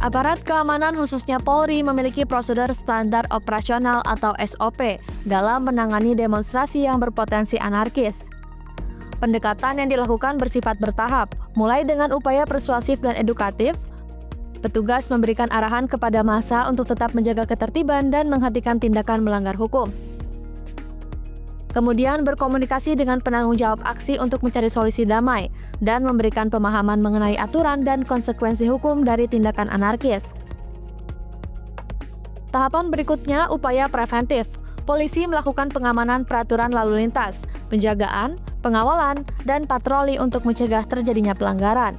Aparat keamanan khususnya Polri memiliki prosedur standar operasional atau SOP dalam menangani demonstrasi yang berpotensi anarkis. Pendekatan yang dilakukan bersifat bertahap, mulai dengan upaya persuasif dan edukatif. Petugas memberikan arahan kepada massa untuk tetap menjaga ketertiban dan menghentikan tindakan melanggar hukum. Kemudian berkomunikasi dengan penanggung jawab aksi untuk mencari solusi damai dan memberikan pemahaman mengenai aturan dan konsekuensi hukum dari tindakan anarkis. Tahapan berikutnya, upaya preventif. Polisi melakukan pengamanan peraturan lalu lintas, penjagaan, pengawalan, dan patroli untuk mencegah terjadinya pelanggaran.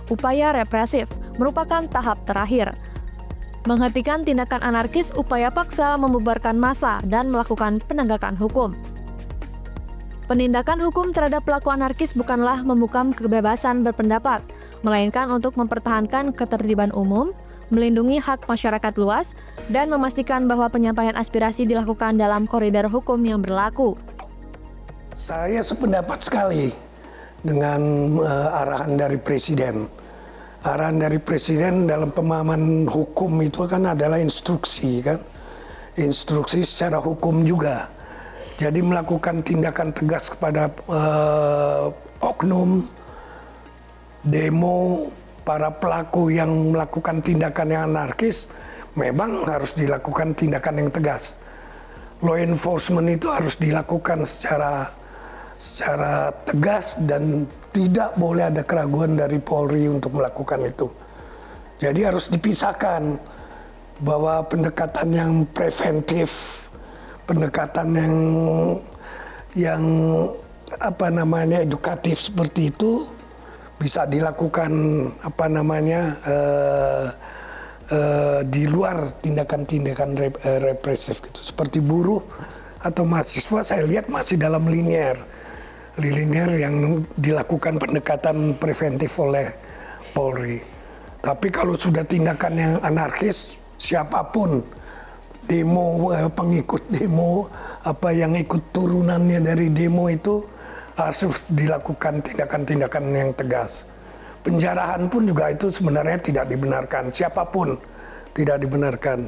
Upaya represif merupakan tahap terakhir. Menghentikan tindakan anarkis, upaya paksa, membubarkan massa, dan melakukan penegakan hukum. Penindakan hukum terhadap pelaku anarkis bukanlah membungkam kebebasan berpendapat, melainkan untuk mempertahankan ketertiban umum, melindungi hak masyarakat luas, dan memastikan bahwa penyampaian aspirasi dilakukan dalam koridor hukum yang berlaku. Saya sependapat sekali dengan arahan dari Presiden. Arahan dari Presiden dalam pemahaman hukum itu kan adalah instruksi kan. Instruksi secara hukum juga. Jadi melakukan tindakan tegas kepada oknum, demo, para pelaku yang melakukan tindakan yang anarkis, memang harus dilakukan tindakan yang tegas. Law enforcement itu harus dilakukan secara tegas dan tidak boleh ada keraguan dari Polri untuk melakukan itu. Jadi harus dipisahkan bahwa pendekatan yang preventif, pendekatan yang edukatif seperti itu bisa dilakukan di luar tindakan-tindakan represif gitu. Seperti buruh atau mahasiswa saya lihat masih dalam linear yang dilakukan pendekatan preventif oleh Polri. Tapi kalau sudah tindakan yang anarkis, siapapun demo, pengikut demo, yang ikut turunannya dari demo itu harus dilakukan tindakan-tindakan yang tegas. Penjarahan pun juga itu sebenarnya tidak dibenarkan, siapapun tidak dibenarkan.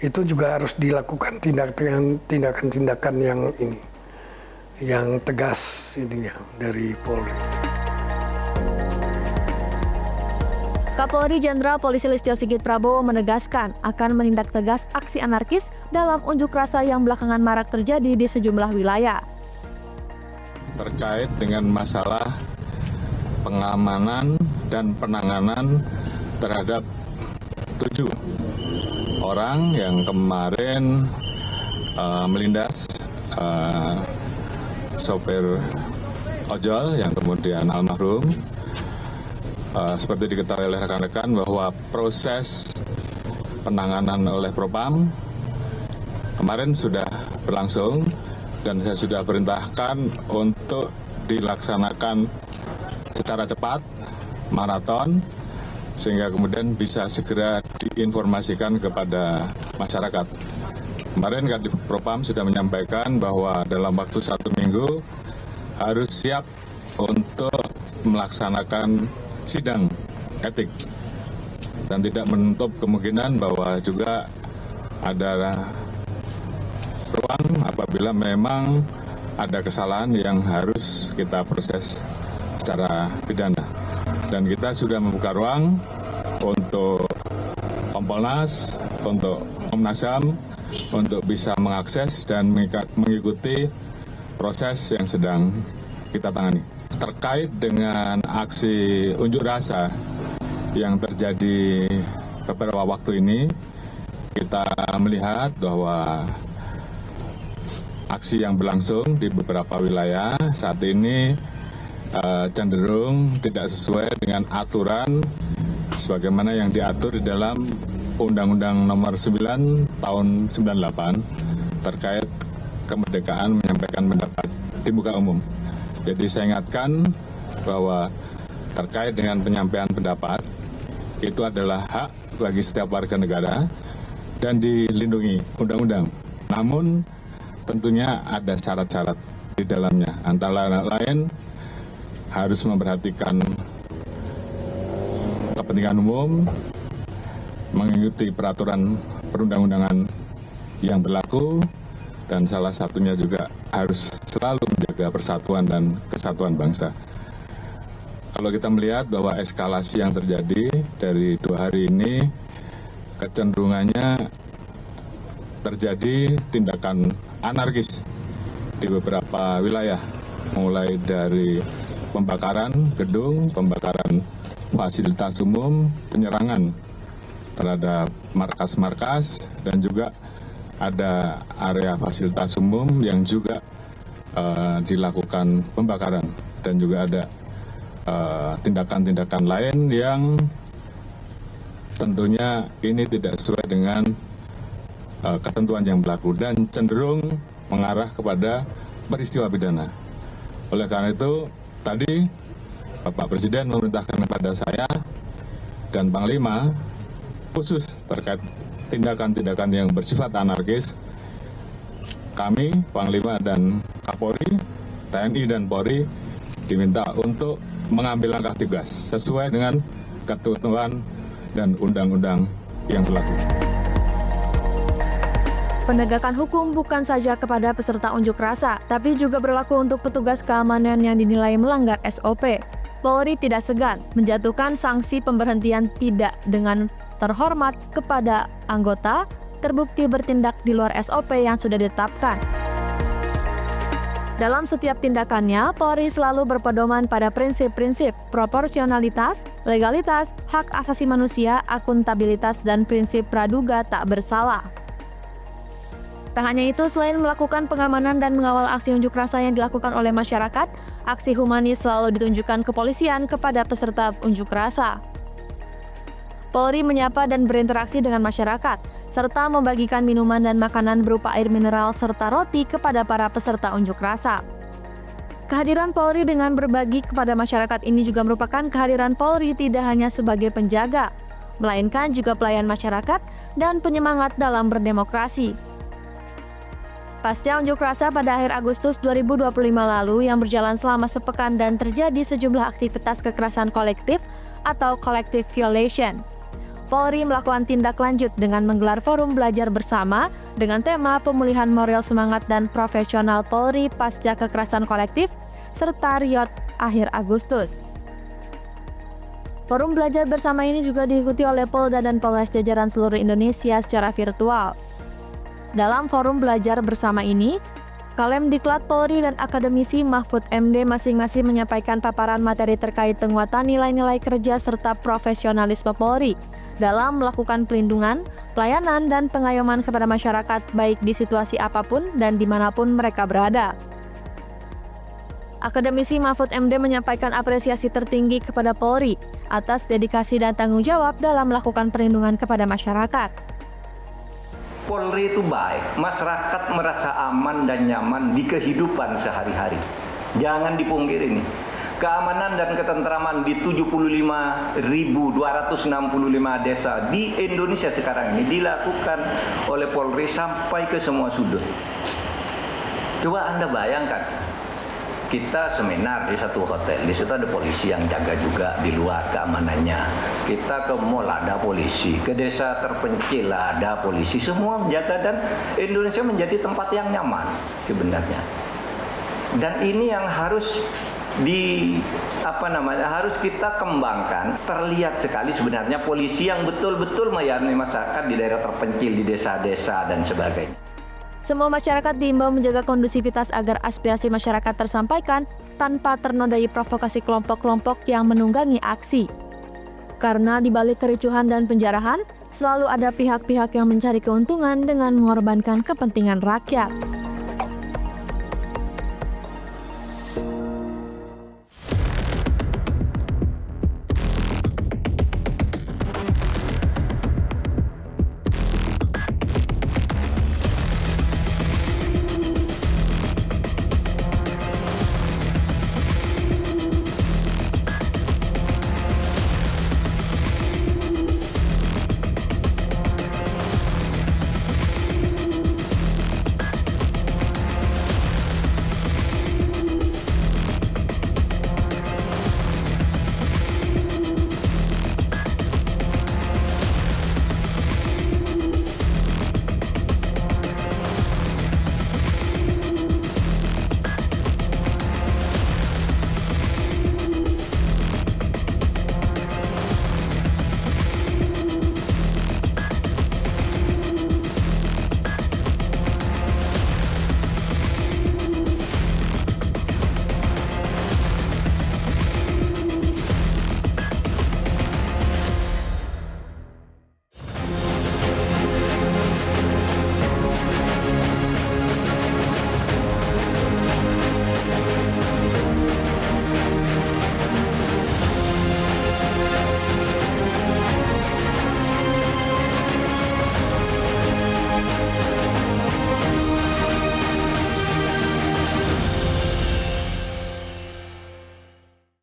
Itu juga harus dilakukan tindakan-tindakan yang tegas dari Polri. Kapolri Jenderal Polisi Listio Sigit Prabowo menegaskan akan menindak tegas aksi anarkis dalam unjuk rasa yang belakangan marak terjadi di sejumlah wilayah. Terkait dengan masalah pengamanan dan penanganan terhadap 7 orang yang kemarin melindas sopir ojol yang kemudian almarhum. Seperti diketahui oleh rekan-rekan bahwa proses penanganan oleh Propam kemarin sudah berlangsung dan saya sudah perintahkan untuk dilaksanakan secara cepat, maraton, sehingga kemudian bisa segera diinformasikan kepada masyarakat. Kemarin Kadif Propam sudah menyampaikan bahwa dalam waktu 1 minggu harus siap untuk melaksanakan sidang etik dan tidak menutup kemungkinan bahwa juga ada ruang apabila memang ada kesalahan yang harus kita proses secara pidana. Dan kita sudah membuka ruang untuk Kompolnas, untuk Komnas HAM, untuk bisa mengakses dan mengikuti proses yang sedang kita tangani. Terkait dengan aksi unjuk rasa yang terjadi beberapa waktu ini, kita melihat bahwa aksi yang berlangsung di beberapa wilayah saat ini cenderung tidak sesuai dengan aturan sebagaimana yang diatur di dalam Undang-Undang Nomor 9 Tahun 98 terkait kemerdekaan menyampaikan pendapat di muka umum. Jadi saya ingatkan bahwa terkait dengan penyampaian pendapat itu adalah hak bagi setiap warga negara dan dilindungi undang-undang. Namun tentunya ada syarat-syarat di dalamnya. Antara lain harus memperhatikan kepentingan umum, mengikuti peraturan perundang-undangan yang berlaku, dan salah satunya juga harus selalu menjaga persatuan dan kesatuan bangsa. Kalau kita melihat bahwa eskalasi yang terjadi dari 2 hari ini, kecenderungannya terjadi tindakan anarkis di beberapa wilayah, mulai dari pembakaran gedung, pembakaran fasilitas umum, penyerangan terhadap markas-markas, dan juga ada area fasilitas umum yang juga dilakukan pembakaran, dan juga ada tindakan-tindakan lain yang tentunya ini tidak sesuai dengan ketentuan yang berlaku dan cenderung mengarah kepada peristiwa pidana. Oleh karena itu, tadi Bapak Presiden memerintahkan kepada saya dan Panglima khusus terkait tindakan-tindakan yang bersifat anarkis. Kami, Panglima dan Kapolri, TNI dan Polri diminta untuk mengambil langkah tegas sesuai dengan ketentuan dan undang-undang yang berlaku. Penegakan hukum bukan saja kepada peserta unjuk rasa, tapi juga berlaku untuk petugas keamanan yang dinilai melanggar SOP. Polri tidak segan menjatuhkan sanksi pemberhentian tidak dengan terhormat kepada anggota terbukti bertindak di luar SOP yang sudah ditetapkan. Dalam setiap tindakannya, Polri selalu berpedoman pada prinsip-prinsip proporsionalitas, legalitas, hak asasi manusia, akuntabilitas, dan prinsip praduga tak bersalah. Tak hanya itu, selain melakukan pengamanan dan mengawal aksi unjuk rasa yang dilakukan oleh masyarakat, aksi humanis selalu ditunjukkan kepolisian kepada peserta unjuk rasa. Polri menyapa dan berinteraksi dengan masyarakat, serta membagikan minuman dan makanan berupa air mineral serta roti kepada para peserta unjuk rasa. Kehadiran Polri dengan berbagi kepada masyarakat ini juga merupakan kehadiran Polri tidak hanya sebagai penjaga, melainkan juga pelayan masyarakat dan penyemangat dalam berdemokrasi. Pasca unjuk rasa pada akhir Agustus 2025 lalu yang berjalan selama sepekan dan terjadi sejumlah aktivitas kekerasan kolektif atau collective violation, Polri melakukan tindak lanjut dengan menggelar forum belajar bersama dengan tema pemulihan moral semangat dan profesional Polri pasca kekerasan kolektif serta riot akhir Agustus. Forum belajar bersama ini juga diikuti oleh Polda dan Polres jajaran seluruh Indonesia secara virtual. Dalam forum belajar bersama ini, Kalem Diklat Polri dan akademisi Mahfud MD masing-masing menyampaikan paparan materi terkait penguatan nilai-nilai kerja serta profesionalisme Polri dalam melakukan pelindungan, pelayanan, dan pengayoman kepada masyarakat baik di situasi apapun dan dimanapun mereka berada. Akademisi Mahfud MD menyampaikan apresiasi tertinggi kepada Polri atas dedikasi dan tanggung jawab dalam melakukan perlindungan kepada masyarakat. Polri itu baik, masyarakat merasa aman dan nyaman di kehidupan sehari-hari. Jangan dipungkiri ini. Keamanan dan ketentraman di 75.265 desa di Indonesia sekarang ini dilakukan oleh Polri sampai ke semua sudut. Coba Anda bayangkan, kita seminar di satu hotel, di situ ada polisi yang jaga juga di luar keamanannya. Kita ke mall ada polisi, ke desa terpencil ada polisi, semua menjaga dan Indonesia menjadi tempat yang nyaman sebenarnya. Dan ini yang harus harus kita kembangkan. Terlihat sekali sebenarnya polisi yang betul-betul melayani masyarakat di daerah terpencil, di desa-desa dan sebagainya. Semua masyarakat diimbau menjaga kondusivitas agar aspirasi masyarakat tersampaikan tanpa ternodai provokasi kelompok-kelompok yang menunggangi aksi. Karena di balik kericuhan dan penjarahan, selalu ada pihak-pihak yang mencari keuntungan dengan mengorbankan kepentingan rakyat.